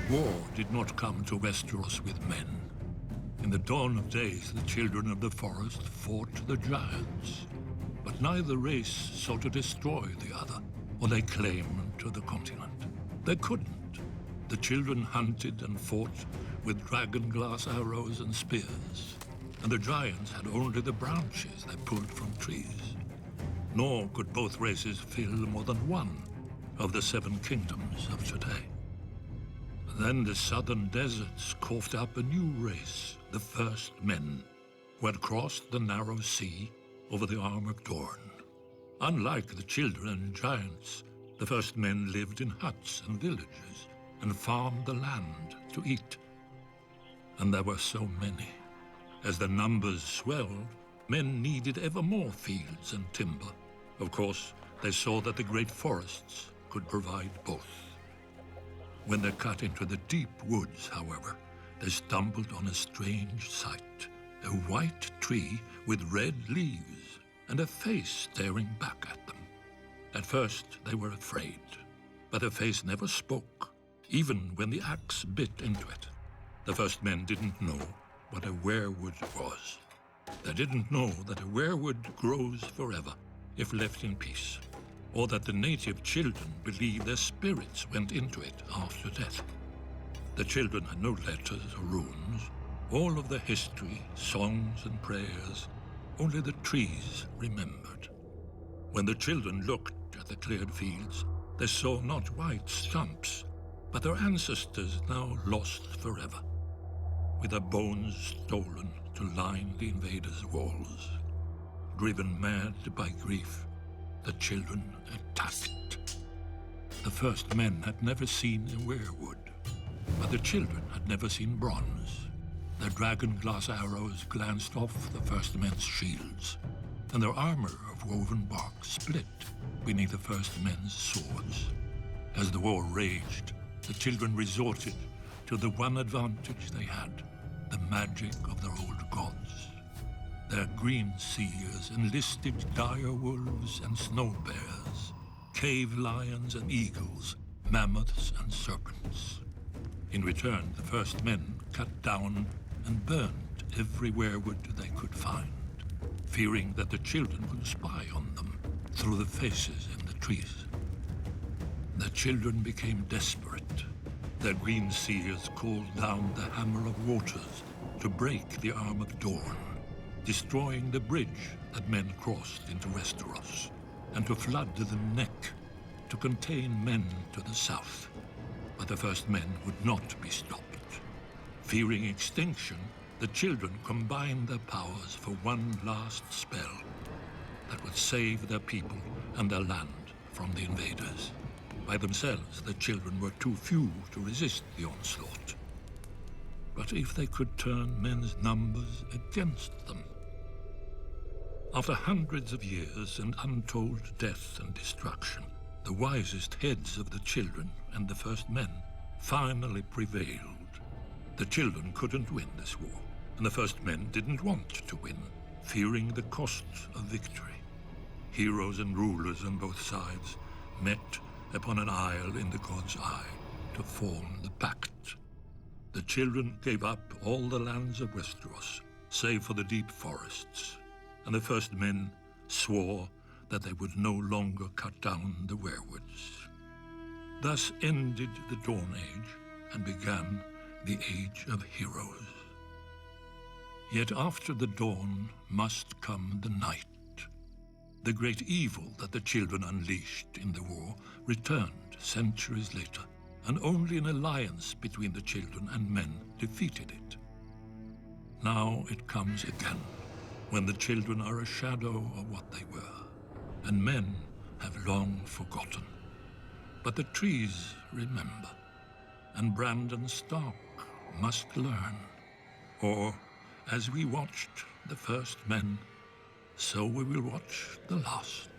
War did not come to Westeros with men. In the dawn of days, the children of the forest fought the giants. But neither race sought to destroy the other or lay claim to the continent. They couldn't. The children hunted and fought with dragon-glass arrows and spears, and the giants had only the branches they pulled from trees. Nor could both races fill more than one of the 7 kingdoms of today. Then the southern deserts coughed up a new race, the First Men, who had crossed the narrow sea over the Arm of Dorne. Unlike the children and giants, the First Men lived in huts and villages and farmed the land to eat. And there were so many. As the numbers swelled, men needed ever more fields and timber. Of course, they saw that the great forests could provide both. When they cut into the deep woods, however, they stumbled on a strange sight. A white tree with red leaves and a face staring back at them. At first, they were afraid, but the face never spoke, even when the axe bit into it. The First Men didn't know what a weirwood was. They didn't know that a weirwood grows forever if left in peace, or that the native children believed their spirits went into it after death. The children had no letters or runes, all of the history, songs and prayers, only the trees remembered. When the children looked at the cleared fields, they saw not white stumps, but their ancestors now lost forever, with their bones stolen to line the invaders' walls. Driven mad by grief, the children attacked. The First Men had never seen a weirwood, but the children had never seen bronze. Their dragon-glass arrows glanced off the First Men's shields, and their armor of woven bark split beneath the First Men's swords. As the war raged, the children resorted to the one advantage they had, the magic of their old gods. Their green seers enlisted dire wolves and snow bears, cave lions and eagles, mammoths and serpents. In return, the First Men cut down and burned every weirwood they could find, fearing that the children would spy on them through the faces in the trees. The children became desperate. Their green seers called down the Hammer of Waters to break the Arm of Dorne, destroying the bridge that men crossed into Westeros, and to flood the neck to contain men to the south. But the First Men would not be stopped. Fearing extinction, the children combined their powers for one last spell that would save their people and their land from the invaders. By themselves, the children were too few to resist the onslaught. But if they could turn men's numbers against them? After hundreds of years and untold death and destruction, the wisest heads of the children and the First Men finally prevailed. The children couldn't win this war, and the First Men didn't want to win, fearing the cost of victory. Heroes and rulers on both sides met upon an isle in the God's Eye to form the pact. The children gave up all the lands of Westeros, save for the deep forests, and the First Men swore that they would no longer cut down the weirwoods. Thus ended the Dawn Age and began the Age of Heroes. Yet after the dawn must come the night. The great evil that the children unleashed in the war returned centuries later, and only an alliance between the children and men defeated it. Now it comes again, when the children are a shadow of what they were, and men have long forgotten. But the trees remember, and Brandon Stark must learn. Or, as we watched the First Men, so we will watch the last.